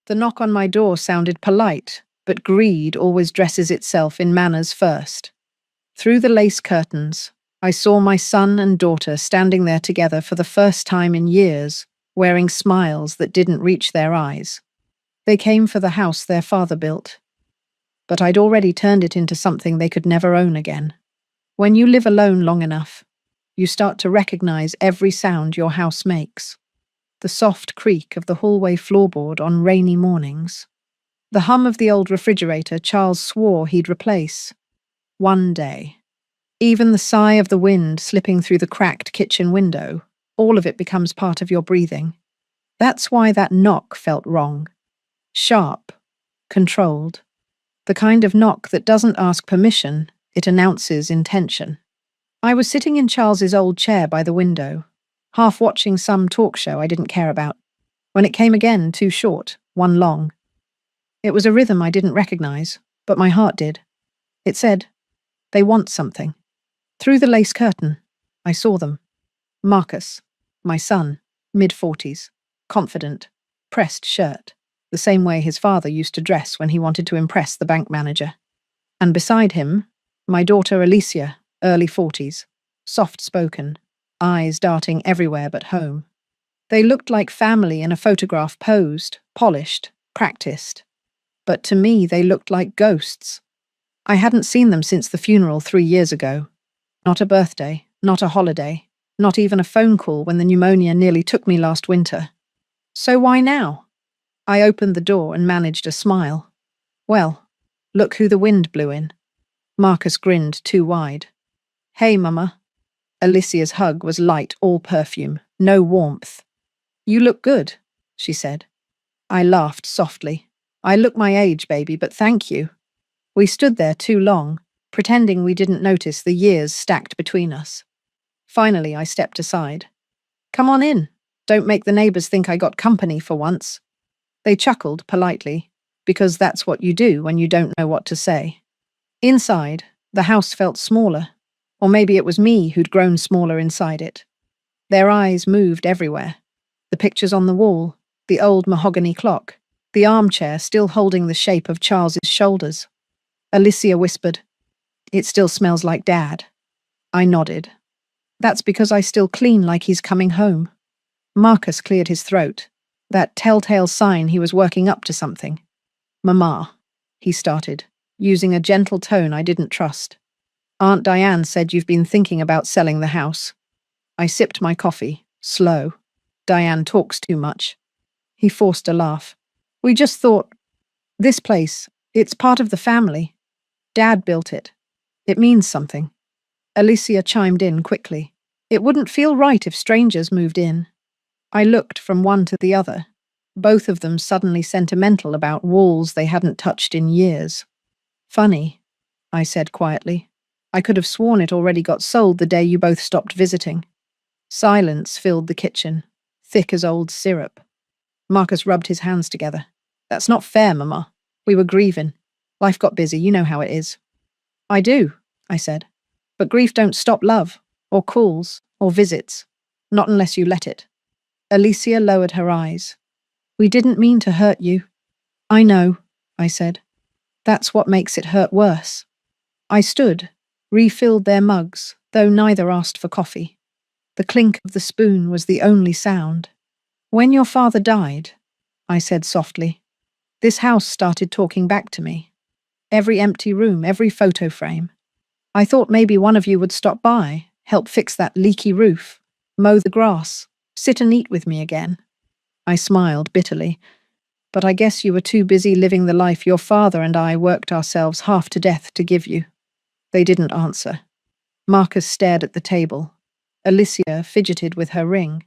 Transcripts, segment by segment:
The knock on my door sounded polite, but greed always dresses itself in manners first. Through the lace curtains, I saw my son and daughter standing there together for the first time in years, wearing smiles that didn't reach their eyes. They came for the house their father built, but I'd already turned it into something they could never own again. When you live alone long enough, you start to recognize every sound your house makes. The soft creak of the hallway floorboard on rainy mornings. The hum of the old refrigerator Charles swore he'd replace. One day. Even the sigh of the wind slipping through the cracked kitchen window, all of it becomes part of your breathing. That's why that knock felt wrong. Sharp. Controlled. The kind of knock that doesn't ask permission, it announces intention. I was sitting in Charles's old chair by the window, half watching some talk show I didn't care about, when it came again, too short, one long. It was a rhythm I didn't recognize, but my heart did. It said, "They want something." Through the lace curtain, I saw them. Marcus, my son, mid-40s, confident, pressed shirt, the same way his father used to dress when he wanted to impress the bank manager. And beside him, my daughter Alicia, early 40s, soft-spoken, eyes darting everywhere but home. They looked like family in a photograph posed, polished, practiced. But to me, they looked like ghosts. I hadn't seen them since the funeral 3 years ago. Not a birthday, not a holiday, not even a phone call when the pneumonia nearly took me last winter. So why now? I opened the door and managed a smile. Well, look who the wind blew in. Marcus grinned too wide. "Hey, Mama." Alicia's hug was light, all perfume, no warmth. "You look good," she said. I laughed softly. "I look my age, baby, but thank you." We stood there too long, pretending we didn't notice the years stacked between us. Finally, I stepped aside. "Come on in. Don't make the neighbors think I got company for once." They chuckled politely, because that's what you do when you don't know what to say. Inside, the house felt smaller, or maybe it was me who'd grown smaller inside it. Their eyes moved everywhere. The pictures on the wall, the old mahogany clock, the armchair still holding the shape of Charles's shoulders. Alicia whispered, "It still smells like Dad." I nodded. "That's because I still clean like he's coming home." Marcus cleared his throat, that telltale sign he was working up to something. "Mama," he started, using a gentle tone I didn't trust. "Aunt Diane said you've been thinking about selling the house." I sipped my coffee, slow. Diane talks too much. He forced a laugh. "We just thought, this place, it's part of the family. Dad built it. It means something." Alicia chimed in quickly. "It wouldn't feel right if strangers moved in." I looked from one to the other, both of them suddenly sentimental about walls they hadn't touched in years. "Funny," I said quietly. "I could have sworn it already got sold the day you both stopped visiting." Silence filled the kitchen, thick as old syrup. Marcus rubbed his hands together. "That's not fair, Mama. We were grieving. Life got busy, you know how it is." "I do," I said. "But grief don't stop love, or calls, or visits. Not unless you let it." Alicia lowered her eyes. "We didn't mean to hurt you." "I know," I said. "That's what makes it hurt worse." I stood, refilled their mugs, though neither asked for coffee. The clink of the spoon was the only sound. "When your father died," I said softly, "this house started talking back to me. Every empty room, every photo frame. I thought maybe one of you would stop by, help fix that leaky roof, mow the grass, sit and eat with me again." I smiled bitterly. "But I guess you were too busy living the life your father and I worked ourselves half to death to give you." They didn't answer. Marcus stared at the table. Alicia fidgeted with her ring.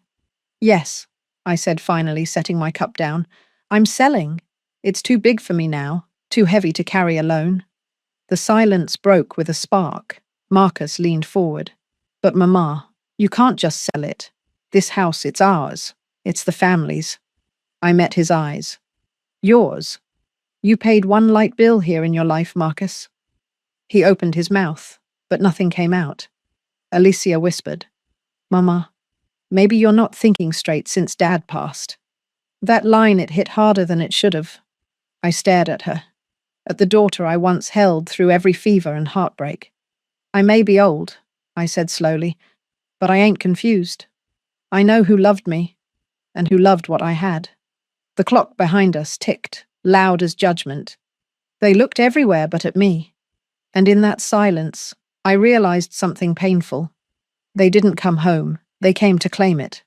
"Yes," I said finally, setting my cup down. "I'm selling. It's too big for me now, too heavy to carry alone." The silence broke with a spark. Marcus leaned forward. "But Mama, you can't just sell it. This house, it's ours. It's the family's." I met his eyes. "Yours? You paid one light bill here in your life, Marcus." He opened his mouth, but nothing came out. Alicia whispered, "Mama, maybe you're not thinking straight since Dad passed. That line, it hit harder than it should have. I stared at her, at the daughter I once held through every fever and heartbreak. I may be old, I said slowly, but I ain't confused. I know who loved me, and who loved what I had. The clock behind us ticked, loud as judgment. They looked everywhere but at me, and in that silence, I realized something painful. They didn't come home, they came to claim it.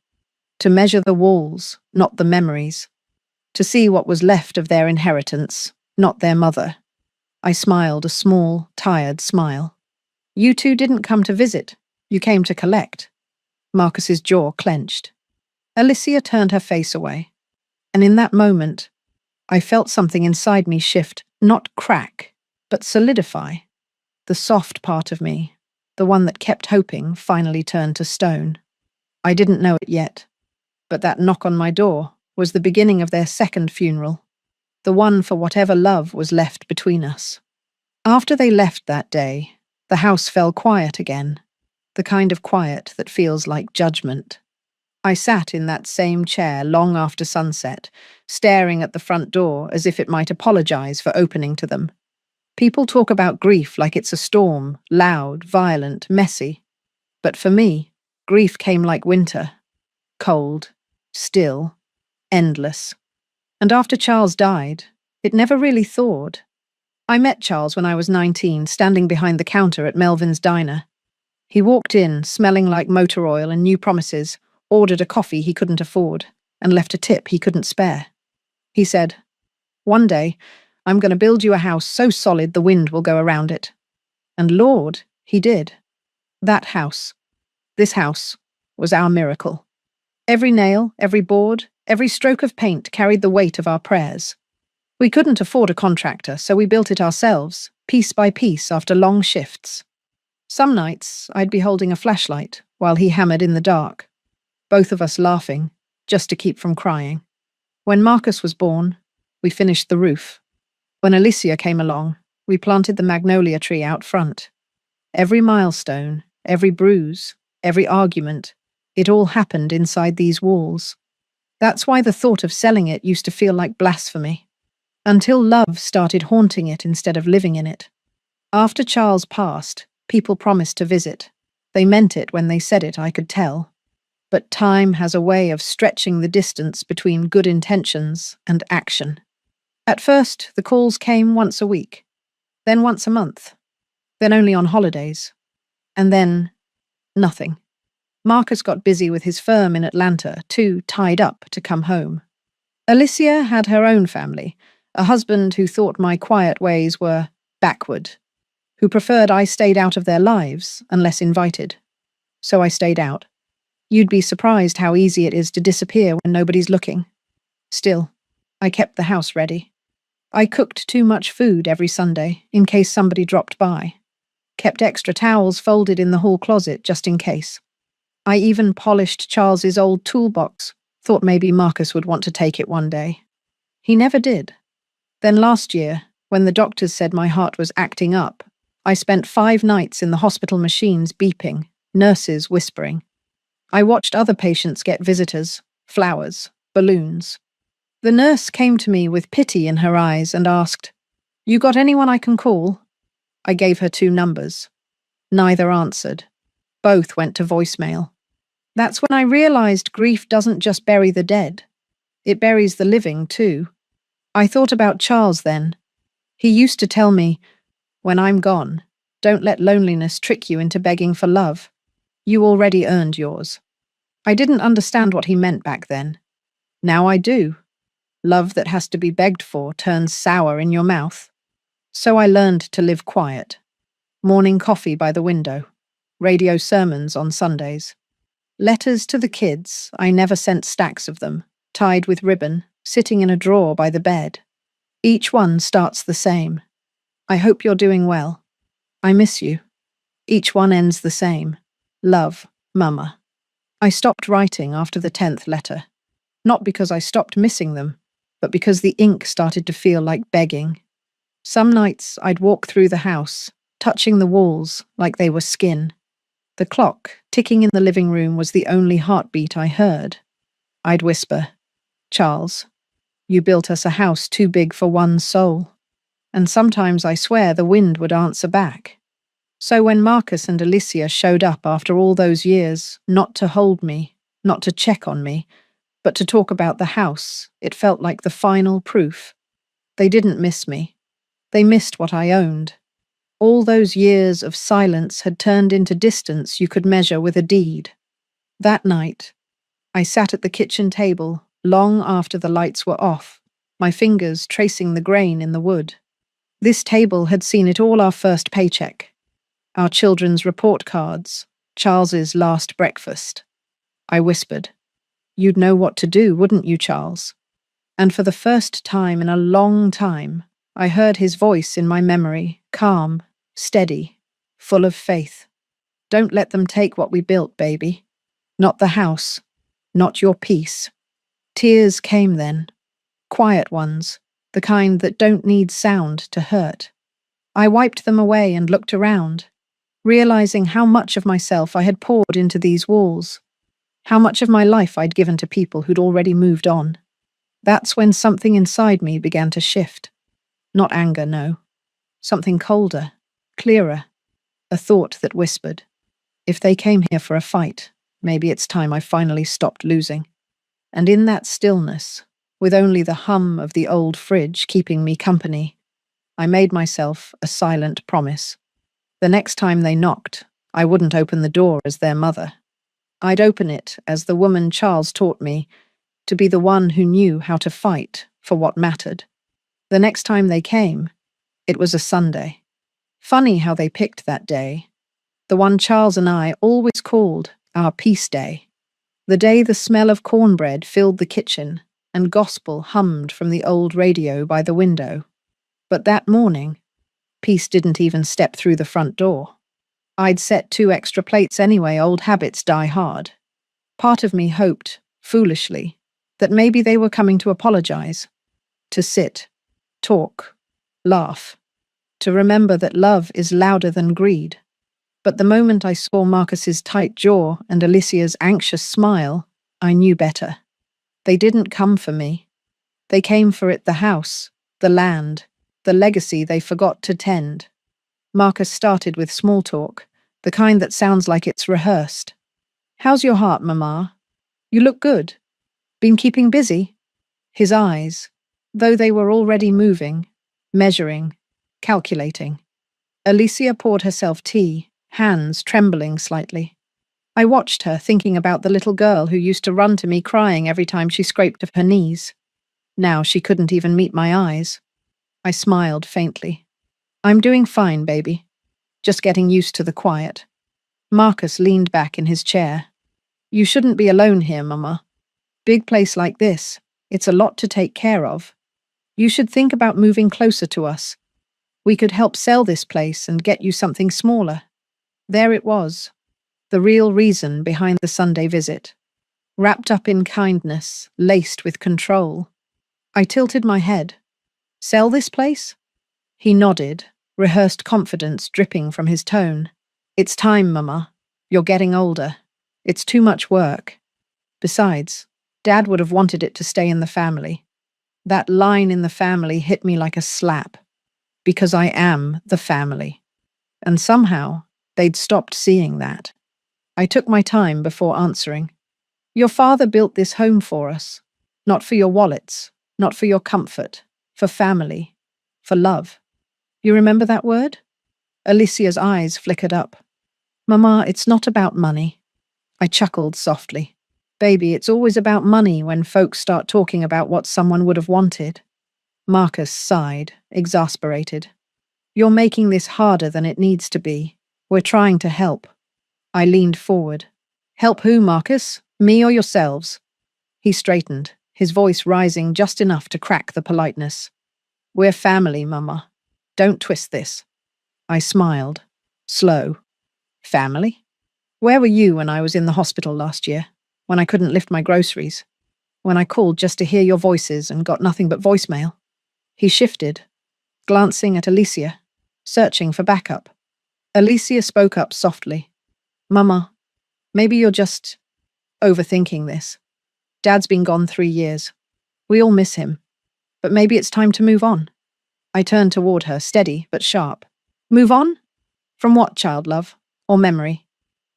To measure the walls, not the memories. To see what was left of their inheritance, not their mother. I smiled a small, tired smile. You two didn't come to visit, you came to collect. Marcus's jaw clenched. Alicia turned her face away. And in that moment, I felt something inside me shift, not crack, but solidify. The soft part of me, the one that kept hoping, finally turned to stone. I didn't know it yet, but that knock on my door was the beginning of their second funeral, the one for whatever love was left between us. After they left that day, the house fell quiet again, the kind of quiet that feels like judgment. I sat in that same chair long after sunset, staring at the front door as if it might apologize for opening to them. People talk about grief like it's a storm, loud, violent, messy. But for me, grief came like winter. Cold, still, endless. And after Charles died, it never really thawed. I met Charles when I was 19, standing behind the counter at Melvin's Diner. He walked in, smelling like motor oil and new promises, ordered a coffee he couldn't afford, and left a tip he couldn't spare. He said, "One day, I'm going to build you a house so solid the wind will go around it." And Lord, he did. That house, this house, was our miracle. Every nail, every board, every stroke of paint carried the weight of our prayers. We couldn't afford a contractor, so we built it ourselves, piece by piece after long shifts. Some nights, I'd be holding a flashlight while he hammered in the dark, both of us laughing, just to keep from crying. When Marcus was born, we finished the roof. When Alicia came along, we planted the magnolia tree out front. Every milestone, every bruise, every argument, it all happened inside these walls. That's why the thought of selling it used to feel like blasphemy. Until love started haunting it instead of living in it. After Charles passed, people promised to visit. They meant it when they said it, I could tell. But time has a way of stretching the distance between good intentions and action. At first, the calls came once a week, then once a month, then only on holidays, and then nothing. Marcus got busy with his firm in Atlanta, too tied up to come home. Alicia had her own family, a husband who thought my quiet ways were backward, who preferred I stayed out of their lives unless invited. So I stayed out. You'd be surprised how easy it is to disappear when nobody's looking. Still, I kept the house ready. I cooked too much food every Sunday in case somebody dropped by. Kept extra towels folded in the hall closet just in case. I even polished Charles's old toolbox, thought maybe Marcus would want to take it one day. He never did. Then last year, when the doctors said my heart was acting up, I spent 5 nights in the hospital machines beeping, nurses whispering. I watched other patients get visitors, flowers, balloons. The nurse came to me with pity in her eyes and asked, "You got anyone I can call?" I gave her 2 numbers. Neither answered. Both went to voicemail. That's when I realized grief doesn't just bury the dead. It buries the living, too. I thought about Charles then. He used to tell me, "When I'm gone, don't let loneliness trick you into begging for love. You already earned yours." I didn't understand what he meant back then. Now I do. Love that has to be begged for turns sour in your mouth. So I learned to live quiet. Morning coffee by the window. Radio sermons on Sundays. Letters to the kids, I never sent stacks of them, tied with ribbon, sitting in a drawer by the bed. Each one starts the same. "I hope you're doing well. I miss you." Each one ends the same. "Love, Mama." I stopped writing after the 10th letter. Not because I stopped missing them, but because the ink started to feel like begging. Some nights I'd walk through the house, touching the walls like they were skin. The clock, ticking in the living room, was the only heartbeat I heard. I'd whisper, "Charles, You built us a house too big for one soul. And sometimes I swear the wind would answer back. So when Marcus and Alicia showed up after all those years, not to hold me, not to check on me, but to talk about the house, it felt like the final proof. They didn't miss me. They missed what I owned. All those years of silence had turned into distance you could measure with a deed. That night, I sat at the kitchen table long after the lights were off, my fingers tracing the grain in the wood. This table had seen it all: our first paycheck, our children's report cards, Charles's last breakfast. I whispered, "You'd know what to do, wouldn't you, Charles?" And for the first time in a long time, I heard his voice in my memory, calm, steady, full of faith. "Don't let them take what we built, baby. Not the house. Not your peace." Tears came then, quiet ones, the kind that don't need sound to hurt. I wiped them away and looked around, realizing how much of myself I had poured into these walls, how much of my life I'd given to people who'd already moved on. That's when something inside me began to shift. Not anger, no. Something colder, clearer, a thought that whispered, if they came here for a fight, maybe it's time I finally stopped losing. And in that stillness, with only the hum of the old fridge keeping me company, I made myself a silent promise. The next time they knocked, I wouldn't open the door as their mother. I'd open it as the woman Charles taught me, to be the one who knew how to fight for what mattered. The next time they came, it was a Sunday. Funny how they picked that day. The one Charles and I always called our peace day. The day the smell of cornbread filled the kitchen and gospel hummed from the old radio by the window. But that morning, peace didn't even step through the front door. I'd set 2 extra plates anyway. Old habits die hard. Part of me hoped, foolishly, that maybe they were coming to apologize, to sit, talk, laugh, to remember that love is louder than greed. But the moment I saw Marcus's tight jaw and Alicia's anxious smile, I knew better. They didn't come for me. They came for the house, the land, the legacy they forgot to tend. Marcus started with small talk, the kind that sounds like it's rehearsed. "How's your heart, Mama? You look good. Been keeping busy?" His eyes, though they were already moving, measuring, calculating. Alicia poured herself tea, hands trembling slightly. I watched her, thinking about the little girl who used to run to me crying every time she scraped of her knees. Now she couldn't even meet my eyes. I smiled faintly. "I'm doing fine, baby. Just getting used to the quiet." Marcus leaned back in his chair. "You shouldn't be alone here, Mama. Big place like this, it's a lot to take care of. You should think about moving closer to us. We could help sell this place and get you something smaller." There it was, the real reason behind the Sunday visit. Wrapped up in kindness, laced with control. I tilted my head. "Sell this place?" He nodded, rehearsed confidence dripping from his tone. "It's time, Mama. You're getting older. It's too much work. Besides, Dad would have wanted it to stay in the family." That line in the family hit me like a slap. Because I am the family. And somehow, they'd stopped seeing that. I took my time before answering. "Your father built this home for us. Not for your wallets, not for your comfort, for family, for love. You remember that word?" Alicia's eyes flickered up. "Mama, it's not about money." I chuckled softly. "Baby, it's always about money when folks start talking about what someone would have wanted." Marcus sighed, exasperated. "You're making this harder than it needs to be. We're trying to help." I leaned forward. "Help who, Marcus? Me or yourselves?" He straightened, his voice rising just enough to crack the politeness. "We're family, Mama. Don't twist this." I smiled. Slow. "Family? Where were you when I was in the hospital last year? When I couldn't lift my groceries? When I called just to hear your voices and got nothing but voicemail?" He shifted, glancing at Alicia, searching for backup. Alicia spoke up softly. "Mama, maybe you're just overthinking this. Dad's been gone 3 years. We all miss him. but maybe it's time to move on. I turned toward her, steady but sharp. Move on? From what, child love? Or memory?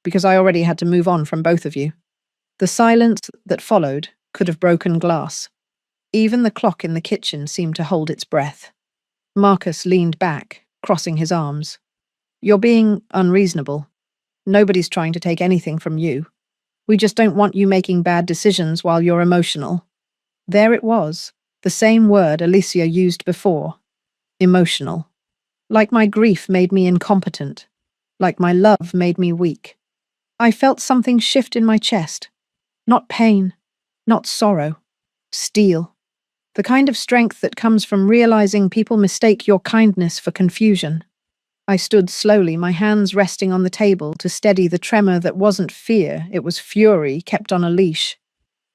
Because I already had to move on from both of you. The silence that followed could have broken glass. Even the clock in the kitchen seemed to hold its breath. Marcus leaned back, crossing his arms. You're being unreasonable. Nobody's trying to take anything from you. We just don't want you making bad decisions while you're emotional. There it was, the same word Alicia used before. Emotional. Like my grief made me incompetent. Like my love made me weak. I felt something shift in my chest. Not pain, not sorrow. Steel. The kind of strength that comes from realizing people mistake your kindness for confusion. I stood slowly, my hands resting on the table to steady the tremor that wasn't fear, it was fury kept on a leash.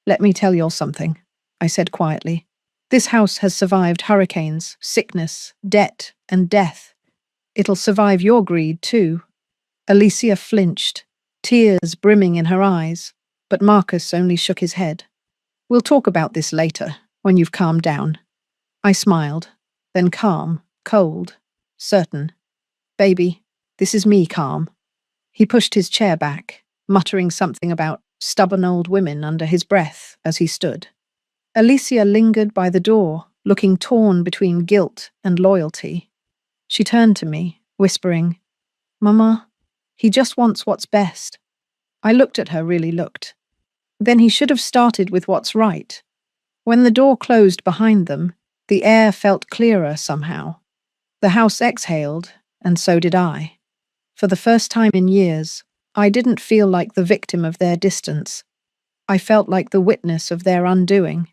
Let me tell you something, I said quietly. This house has survived hurricanes, sickness, debt, and death. It'll survive your greed, too. Alicia flinched, tears brimming in her eyes, but Marcus only shook his head. We'll talk about this later, when you've calmed down. I smiled, then calm, cold, certain. Baby, this is me calm. He pushed his chair back, muttering something about stubborn old women under his breath as he stood. Alicia lingered by the door, looking torn between guilt and loyalty. She turned to me, whispering, Mama, he just wants what's best. I looked at her, really looked. Then he should have started with what's right. When the door closed behind them, the air felt clearer somehow. The house exhaled, and so did I. For the first time in years, I didn't feel like the victim of their distance. I felt like the witness of their undoing.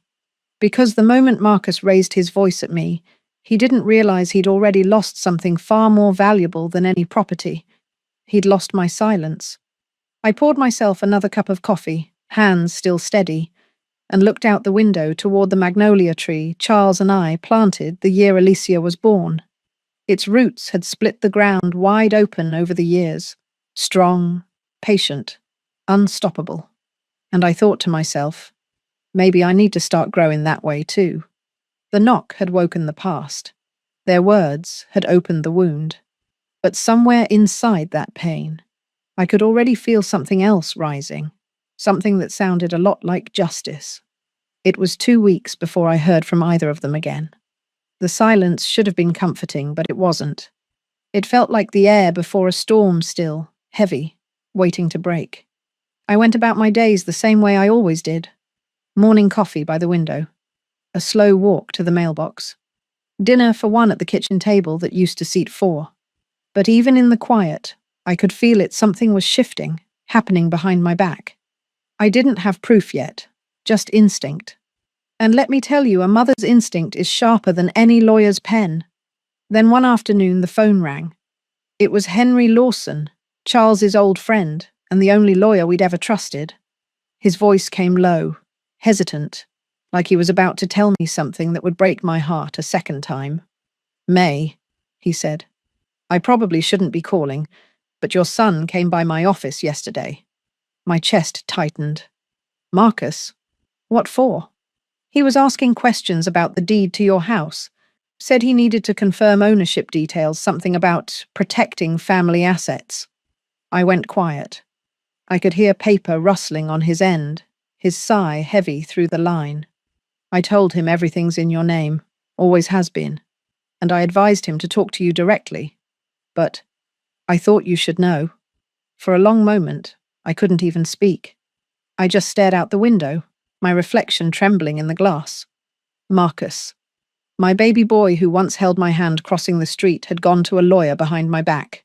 Because the moment Marcus raised his voice at me, he didn't realize he'd already lost something far more valuable than any property. He'd lost my silence. I poured myself another cup of coffee, hands still steady, and looked out the window toward the magnolia tree Charles and I planted the year Alicia was born. Its roots had split the ground wide open over the years, strong, patient, unstoppable. And I thought to myself, maybe I need to start growing that way too. The knock had woken the past. Their words had opened the wound. But somewhere inside that pain, I could already feel something else rising, something that sounded a lot like justice. It was 2 weeks before I heard from either of them again. The silence should have been comforting, but it wasn't. It felt like the air before a storm still, heavy, waiting to break. I went about my days the same way I always did. Morning coffee by the window. A slow walk to the mailbox. Dinner for one at the kitchen table that used to seat 4. But even in the quiet, I could feel it, something was shifting, happening behind my back. I didn't have proof yet, just instinct. And let me tell you, a mother's instinct is sharper than any lawyer's pen. Then one afternoon the phone rang. It was Henry Lawson, Charles's old friend, and the only lawyer we'd ever trusted. His voice came low, hesitant, like he was about to tell me something that would break my heart a second time. May, he said, I probably shouldn't be calling, but your son came by my office yesterday. My chest tightened. Marcus? What for? He was asking questions about the deed to your house. Said he needed to confirm ownership details, something about protecting family assets. I went quiet. I could hear paper rustling on his end, his sigh heavy through the line. I told him everything's in your name, always has been, and I advised him to talk to you directly. But I thought you should know. For a long moment, I couldn't even speak. I just stared out the window, my reflection trembling in the glass. Marcus. My baby boy who once held my hand crossing the street had gone to a lawyer behind my back.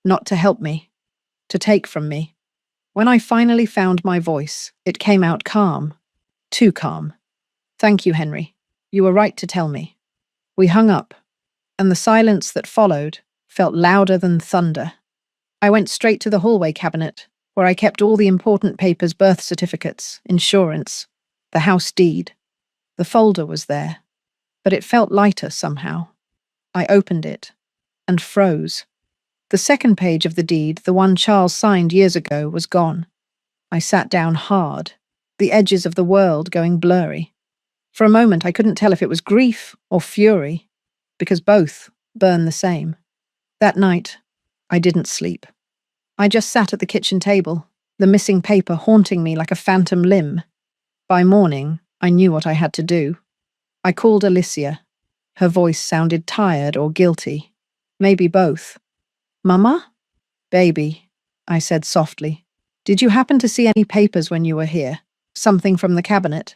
Not to help me, to take from me. When I finally found my voice, it came out calm. Too calm. Thank you, Henry. You were right to tell me. We hung up, and the silence that followed felt louder than thunder. I went straight to the hallway cabinet, where I kept all the important papers, birth certificates, insurance, the house deed. The folder was there, but it felt lighter somehow. I opened it and froze. The second page of the deed, the one Charles signed years ago, was gone. I sat down hard, the edges of the world going blurry. For a moment, I couldn't tell if it was grief or fury, because both burn the same. That night, I didn't sleep. I just sat at the kitchen table, the missing paper haunting me like a phantom limb. By morning, I knew what I had to do. I called Alicia. Her voice sounded tired or guilty. Maybe both. "Mama?" "Baby," I said softly. "Did you happen to see any papers when you were here? Something from the cabinet?"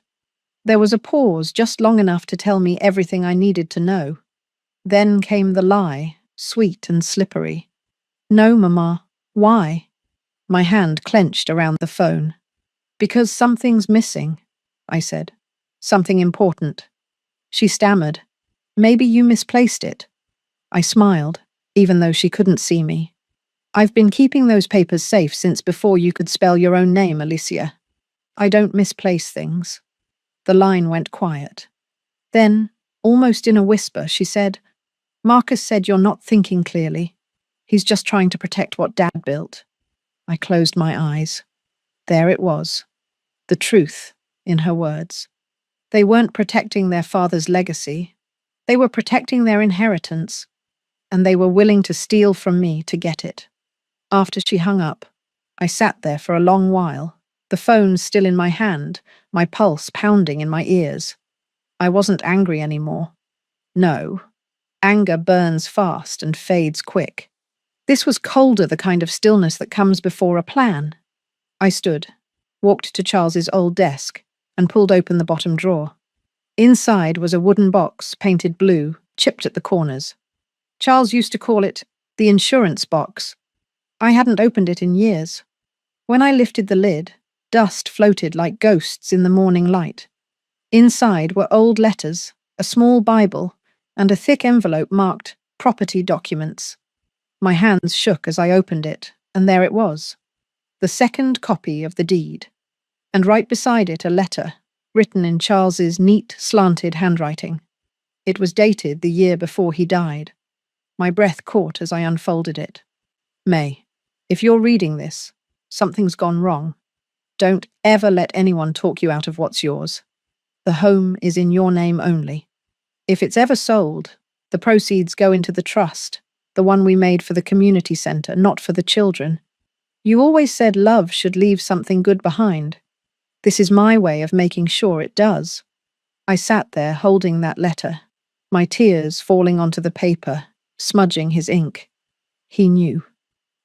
There was a pause just long enough to tell me everything I needed to know. Then came the lie, sweet and slippery. "No, Mama. Why?" My hand clenched around the phone. "Because something's missing," I said. "Something important." She stammered. "Maybe you misplaced it." I smiled, even though she couldn't see me. "I've been keeping those papers safe since before you could spell your own name, Alicia. I don't misplace things." The line went quiet. Then, almost in a whisper, she said, "Marcus said you're not thinking clearly. He's just trying to protect what Dad built." I closed my eyes. There it was. The truth in her words. They weren't protecting their father's legacy. They were protecting their inheritance, and they were willing to steal from me to get it. After she hung up, I sat there for a long while, the phone still in my hand, my pulse pounding in my ears. I wasn't angry anymore. No, anger burns fast and fades quick. This was colder, the kind of stillness that comes before a plan. I stood, walked to Charles's old desk, and pulled open the bottom drawer. Inside was a wooden box, painted blue, chipped at the corners. Charles used to call it the insurance box. I hadn't opened it in years. When I lifted the lid, dust floated like ghosts in the morning light. Inside were old letters, a small Bible, and a thick envelope marked property documents. My hands shook as I opened it, and there it was. The second copy of the deed. And right beside it a letter, written in Charles's neat, slanted handwriting. It was dated the year before he died. My breath caught as I unfolded it. "May, if you're reading this, something's gone wrong. Don't ever let anyone talk you out of what's yours. The home is in your name only. If it's ever sold, the proceeds go into the trust, the one we made for the community center, not for the children. You always said love should leave something good behind. This is my way of making sure it does." I sat there holding that letter, my tears falling onto the paper, smudging his ink. He knew.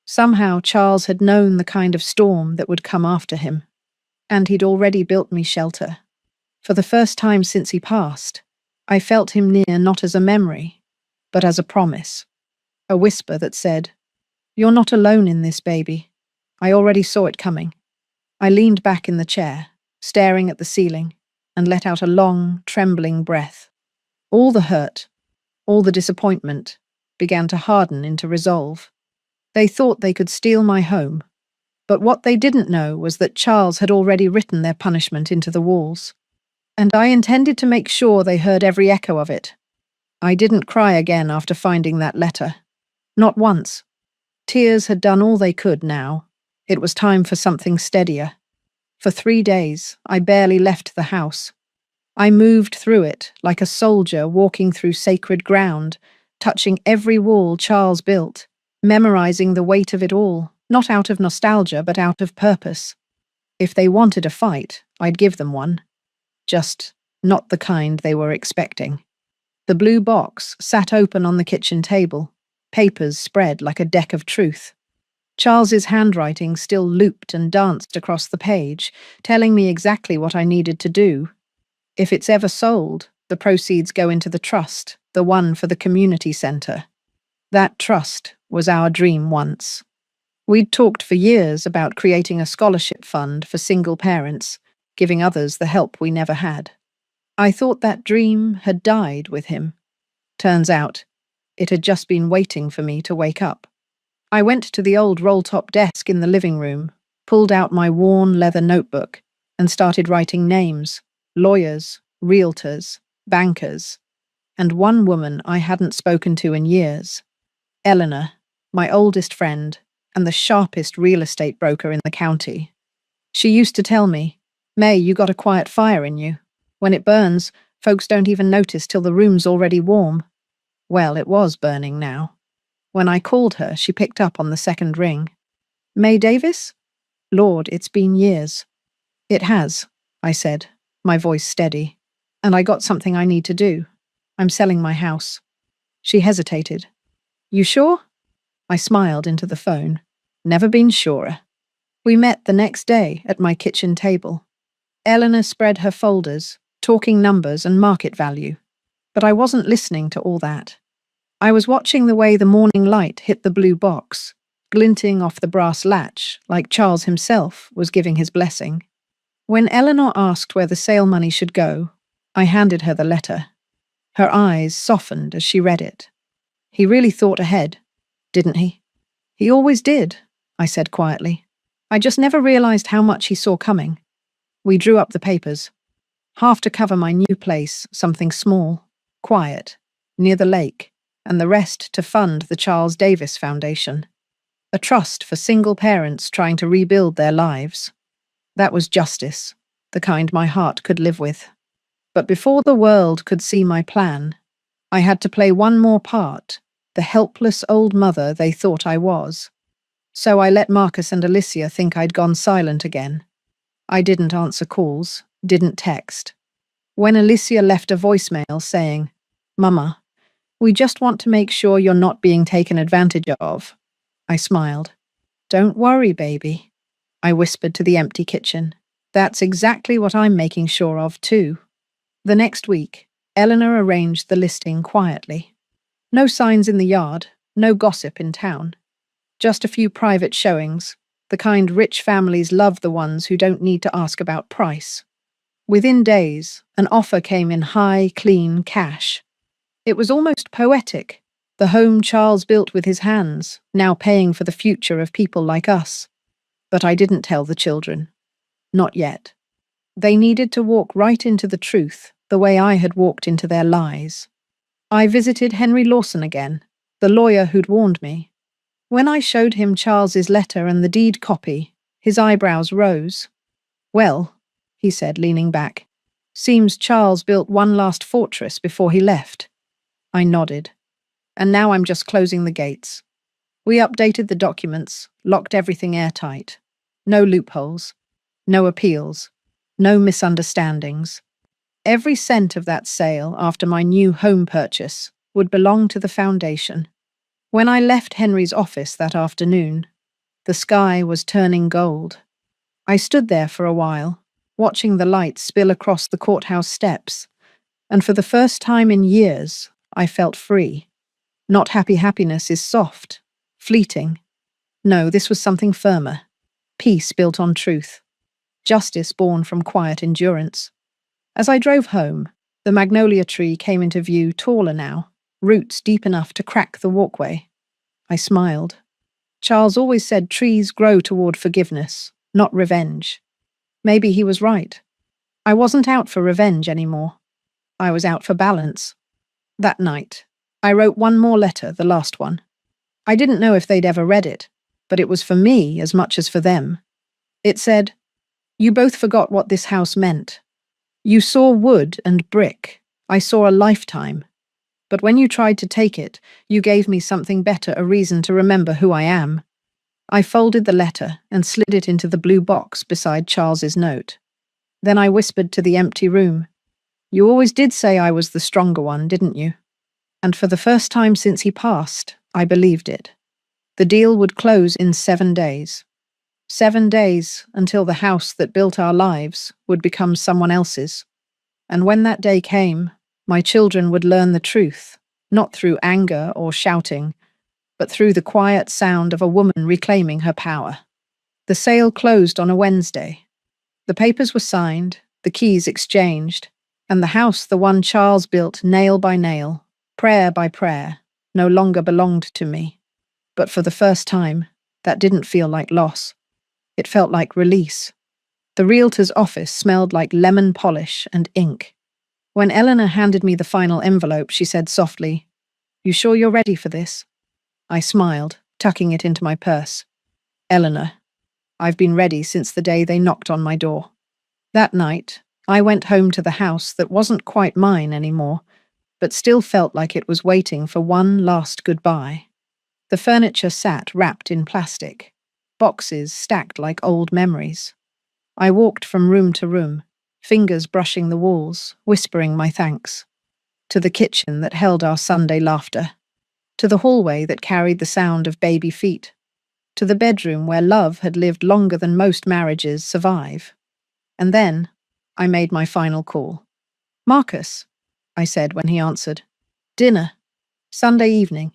Somehow Charles had known the kind of storm that would come after him, and he'd already built me shelter. For the first time since he passed, I felt him near not as a memory, but as a promise. A whisper that said, "You're not alone in this, baby. I already saw it coming." I leaned back in the chair, staring at the ceiling, and let out a long, trembling breath. All the hurt, all the disappointment, began to harden into resolve. They thought they could steal my home, but what they didn't know was that Charles had already written their punishment into the walls. And I intended to make sure they heard every echo of it. I didn't cry again after finding that letter. Not once. Tears had done all they could now. It was time for something steadier. For 3 days, I barely left the house. I moved through it like a soldier walking through sacred ground, touching every wall Charles built, memorizing the weight of it all, not out of nostalgia but out of purpose. If they wanted a fight, I'd give them one. Just not the kind they were expecting. The blue box sat open on the kitchen table, papers spread like a deck of truth. Charles's handwriting still looped and danced across the page, telling me exactly what I needed to do. If it's ever sold, the proceeds go into the trust, the one for the community center. That trust was our dream once. We'd talked for years about creating a scholarship fund for single parents, giving others the help we never had. I thought that dream had died with him. Turns out, it had just been waiting for me to wake up. I went to the old roll-top desk in the living room, pulled out my worn leather notebook, and started writing names, lawyers, realtors, bankers, and one woman I hadn't spoken to in years. Eleanor, my oldest friend, and the sharpest real estate broker in the county. She used to tell me, "May, you got a quiet fire in you. When it burns, folks don't even notice till the room's already warm. Well, it was burning now. When I called her, she picked up on the second ring. May Davis? Lord, it's been years. It has, I said, my voice steady. And I got something I need to do. I'm selling my house. She hesitated. You sure? I smiled into the phone. Never been surer. We met the next day at my kitchen table. Eleanor spread her folders, talking numbers and market value. But I wasn't listening to all that. I was watching the way the morning light hit the blue box, glinting off the brass latch like Charles himself was giving his blessing. When Eleanor asked where the sale money should go, I handed her the letter. Her eyes softened as she read it. He really thought ahead, didn't he? He always did, I said quietly. I just never realized how much he saw coming. We drew up the papers. Half to cover my new place, something small, quiet, near the lake, and the rest to fund the Charles Davis Foundation, a trust for single parents trying to rebuild their lives. That was justice, the kind my heart could live with. But before the world could see my plan, I had to play one more part, the helpless old mother they thought I was. So I let Marcus and Alicia think I'd gone silent again. I didn't answer calls, didn't text. When Alicia left a voicemail saying, Mama, we just want to make sure you're not being taken advantage of, I smiled. Don't worry, baby, I whispered to the empty kitchen. That's exactly what I'm making sure of, too. The next week, Eleanor arranged the listing quietly. No signs in the yard, no gossip in town. Just a few private showings, the kind rich families love, the ones who don't need to ask about price. Within days, an offer came in high, clean cash. It was almost poetic, the home Charles built with his hands, now paying for the future of people like us. But I didn't tell the children. Not yet. They needed to walk right into the truth, the way I had walked into their lies. I visited Henry Lawson again, the lawyer who'd warned me. When I showed him Charles's letter and the deed copy, his eyebrows rose. Well, he said, leaning back, seems Charles built one last fortress before he left. I nodded. And now I'm just closing the gates. We updated the documents, locked everything airtight. No loopholes, no appeals, no misunderstandings. Every cent of that sale after my new home purchase would belong to the foundation. When I left Henry's office that afternoon, the sky was turning gold. I stood there for a while, watching the light spill across the courthouse steps, and for the first time in years, I felt free. Not happy happiness is soft, fleeting. No, this was something firmer. Peace built on truth. Justice born from quiet endurance. As I drove home, the magnolia tree came into view, taller now, roots deep enough to crack the walkway. I smiled. Charles always said trees grow toward forgiveness, not revenge. Maybe he was right. I wasn't out for revenge anymore. I was out for balance. That night, I wrote one more letter, the last one. I didn't know if they'd ever read it, but it was for me as much as for them. It said, You both forgot what this house meant. You saw wood and brick. I saw a lifetime. But when you tried to take it, you gave me something better, a reason to remember who I am. I folded the letter and slid it into the blue box beside Charles's note. Then I whispered to the empty room, You always did say I was the stronger one, didn't you? And for the first time since he passed, I believed it. The deal would close in 7 days. 7 days until the house that built our lives would become someone else's. And when that day came, my children would learn the truth, not through anger or shouting, but through the quiet sound of a woman reclaiming her power. The sale closed on a Wednesday. The papers were signed, the keys exchanged, and the house, the one Charles built nail by nail, prayer by prayer, no longer belonged to me. But for the first time, that didn't feel like loss. It felt like release. The realtor's office smelled like lemon polish and ink. When Eleanor handed me the final envelope, she said softly, You sure you're ready for this? I smiled, tucking it into my purse. Eleanor, I've been ready since the day they knocked on my door. That night, I went home to the house that wasn't quite mine anymore, but still felt like it was waiting for one last goodbye. The furniture sat wrapped in plastic, boxes stacked like old memories. I walked from room to room, fingers brushing the walls, whispering my thanks. To the kitchen that held our Sunday laughter, to the hallway that carried the sound of baby feet, to the bedroom where love had lived longer than most marriages survive. And then I made my final call. "Marcus," I said when he answered. "Dinner. Sunday evening.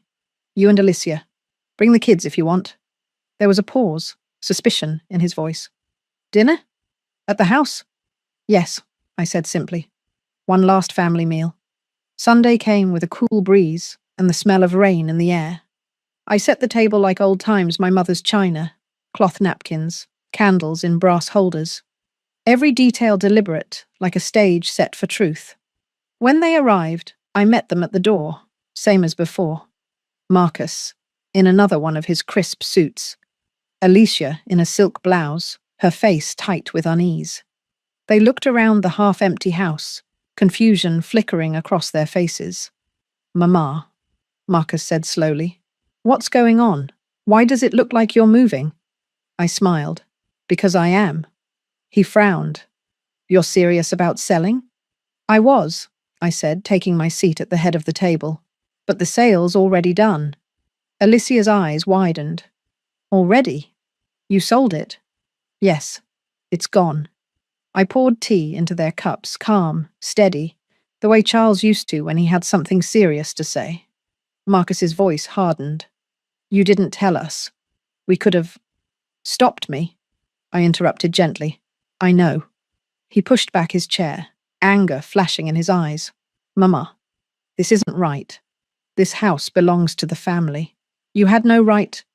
You and Alicia. Bring the kids if you want." There was a pause, suspicion in his voice. "Dinner? At the house?" "Yes," I said simply. "One last family meal." Sunday came with a cool breeze and the smell of rain in the air. I set the table like old times, my mother's china, cloth napkins, candles in brass holders. Every detail deliberate, like a stage set for truth. When they arrived, I met them at the door, same as before. Marcus, in another one of his crisp suits. Alicia, in a silk blouse, her face tight with unease. They looked around the half-empty house, confusion flickering across their faces. "Mama," Marcus said slowly. "What's going on? Why does it look like you're moving?" I smiled. "Because I am." He frowned. "You're serious about selling?" "I was," I said, taking my seat at the head of the table. "But the sale's already done." Alicia's eyes widened. "Already? You sold it?" "Yes. It's gone." I poured tea into their cups, calm, steady, the way Charles used to when he had something serious to say. Marcus's voice hardened. "You didn't tell us. We could have stopped me." I interrupted gently. "I know." He pushed back his chair, anger flashing in his eyes. "Mama, this isn't right. This house belongs to the family. You had no right."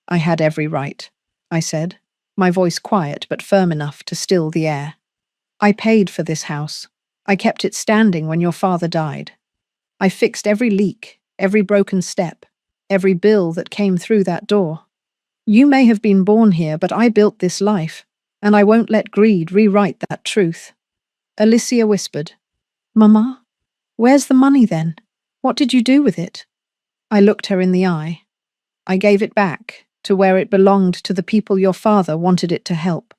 "I had every right," I said, my voice quiet but firm enough to still the air. "I paid for this house. I kept it standing when your father died. I fixed every leak, every broken step, every bill that came through that door. You may have been born here, but I built this life, and I won't let greed rewrite that truth." Alicia whispered, "Mama, where's the money then? What did you do with it?" I looked her in the eye. "I gave it back, to where it belonged, to the people your father wanted it to help."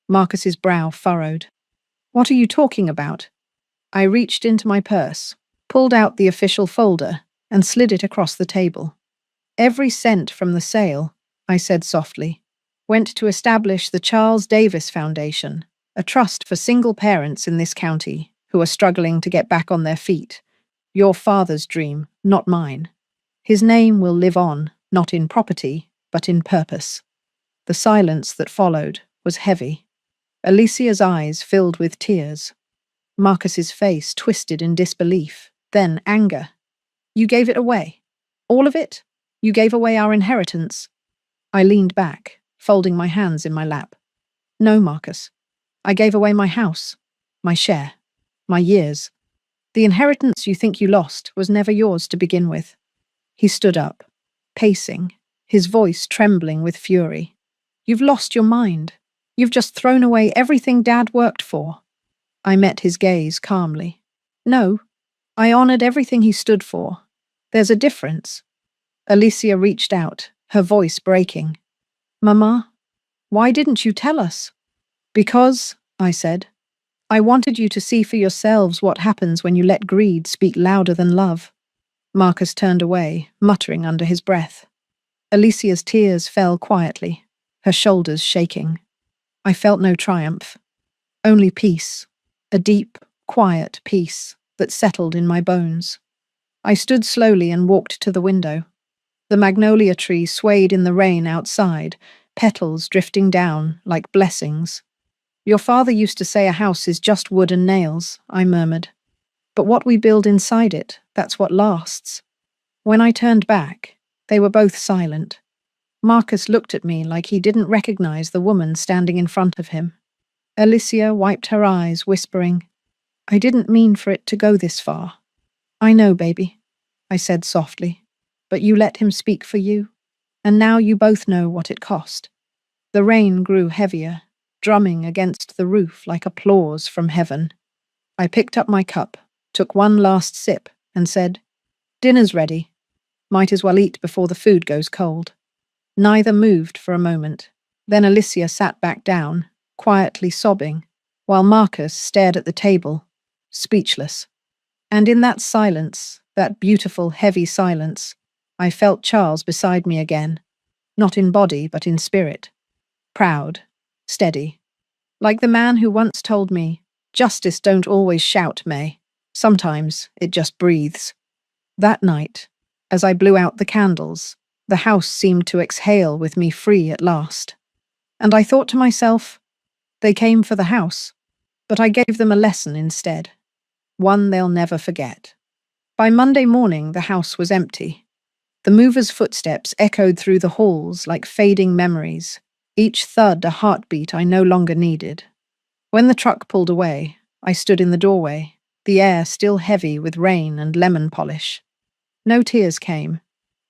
Marcus's brow furrowed. "What are you talking about?" I reached into my purse, pulled out the official folder, and slid it across the table. "Every cent from the sale," I said softly, "went to establish the Charles Davis Foundation, a trust for single parents in this county who are struggling to get back on their feet. Your father's dream, not mine. His name will live on, not in property, but in purpose." The silence that followed was heavy. Alicia's eyes filled with tears. Marcus's face twisted in disbelief, then anger. "You gave it away? All of it? You gave away our inheritance?" I leaned back, folding my hands in my lap. "No, Marcus. I gave away my house, my share, my years. The inheritance you think you lost was never yours to begin with." He stood up, pacing, his voice trembling with fury. "You've lost your mind. You've just thrown away everything Dad worked for." I met his gaze calmly. "No, I honored everything he stood for. There's a difference." Alicia reached out, her voice breaking. "Mama, why didn't you tell us?" "Because," I said, "I wanted you to see for yourselves what happens when you let greed speak louder than love." Marcus turned away, muttering under his breath. Alicia's tears fell quietly, her shoulders shaking. I felt no triumph, only peace, a deep, quiet peace that settled in my bones. I stood slowly and walked to the window. The magnolia tree swayed in the rain outside, petals drifting down like blessings. "Your father used to say a house is just wood and nails," I murmured. "But what we build inside it, that's what lasts." When I turned back, they were both silent. Marcus looked at me like he didn't recognize the woman standing in front of him. Alicia wiped her eyes, whispering, "I didn't mean for it to go this far." "I know, baby," I said softly, "but you let him speak for you, and now you both know what it cost." The rain grew heavier, drumming against the roof like applause from heaven. I picked up my cup, took one last sip, and said, "Dinner's ready. Might as well eat before the food goes cold." Neither moved for a moment. Then Alicia sat back down, quietly sobbing, while Marcus stared at the table, speechless. And in that silence, that beautiful, heavy silence, I felt Charles beside me again, not in body but in spirit. Proud, steady. Like the man who once told me, "Justice don't always shout, May. Sometimes it just breathes." That night, as I blew out the candles, the house seemed to exhale with me free at last. And I thought to myself, they came for the house, but I gave them a lesson instead, one they'll never forget. By Monday morning, the house was empty. The movers' footsteps echoed through the halls like fading memories, each thud a heartbeat I no longer needed. When the truck pulled away, I stood in the doorway, the air still heavy with rain and lemon polish. No tears came,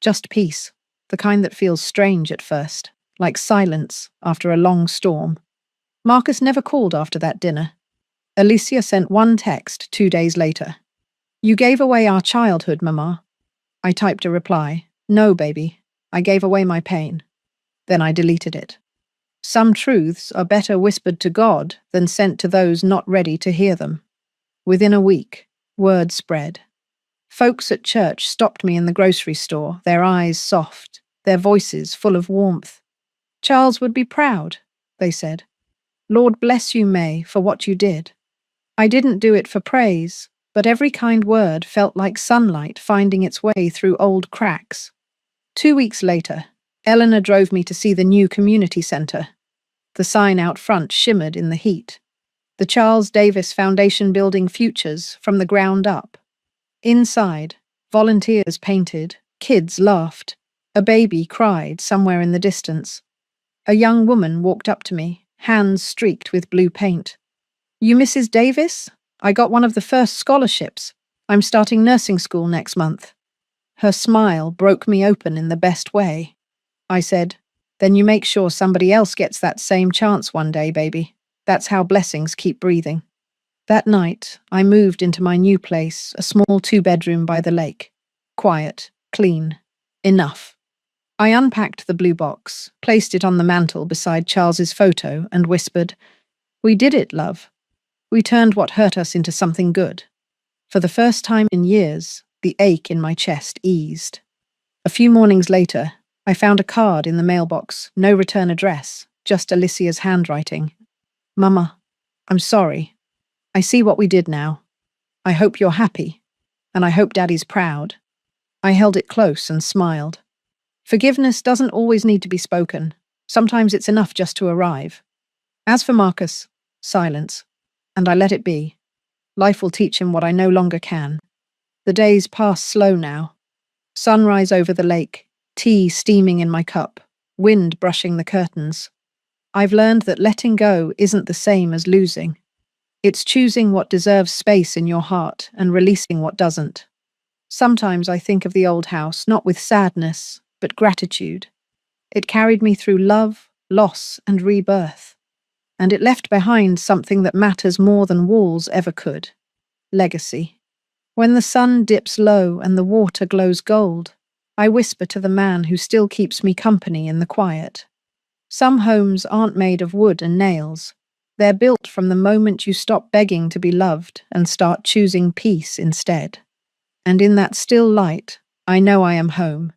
just peace, the kind that feels strange at first, like silence after a long storm. Marcus never called after that dinner. Alicia sent one text 2 days later. "You gave away our childhood, Mama." I typed a reply, "No, baby, I gave away my pain." Then I deleted it. Some truths are better whispered to God than sent to those not ready to hear them. Within a week, word spread. Folks at church stopped me in the grocery store, their eyes soft, their voices full of warmth. "Charles would be proud," they said. "Lord bless you, May, for what you did." I didn't do it for praise, but every kind word felt like sunlight finding its way through old cracks. 2 weeks later, Eleanor drove me to see the new community centre. The sign out front shimmered in the heat. The Charles Davis Foundation building futures from the ground up. Inside, volunteers painted, kids laughed, a baby cried somewhere in the distance. A young woman walked up to me, hands streaked with blue paint. "You Mrs. Davis? I got one of the first scholarships. I'm starting nursing school next month." Her smile broke me open in the best way. I said, "Then you make sure somebody else gets that same chance one day, baby. That's how blessings keep breathing." That night, I moved into my new place, a small 2-bedroom by the lake. Quiet, clean, enough. I unpacked the blue box, placed it on the mantel beside Charles's photo, and whispered, "We did it, love. We turned what hurt us into something good." For the first time in years, the ache in my chest eased. A few mornings later, I found a card in the mailbox, no return address, just Alicia's handwriting. "Mama, I'm sorry. I see what we did now. I hope you're happy, and I hope Daddy's proud." I held it close and smiled. Forgiveness doesn't always need to be spoken. Sometimes it's enough just to arrive. As for Marcus, silence. And I let it be. Life will teach him what I no longer can. The days pass slow now. Sunrise over the lake, tea steaming in my cup, wind brushing the curtains. I've learned that letting go isn't the same as losing. It's choosing what deserves space in your heart and releasing what doesn't. Sometimes I think of the old house not with sadness, but gratitude. It carried me through love, loss, and rebirth. And it left behind something that matters more than walls ever could. Legacy. When the sun dips low and the water glows gold, I whisper to the man who still keeps me company in the quiet. Some homes aren't made of wood and nails. They're built from the moment you stop begging to be loved and start choosing peace instead. And in that still light, I know I am home.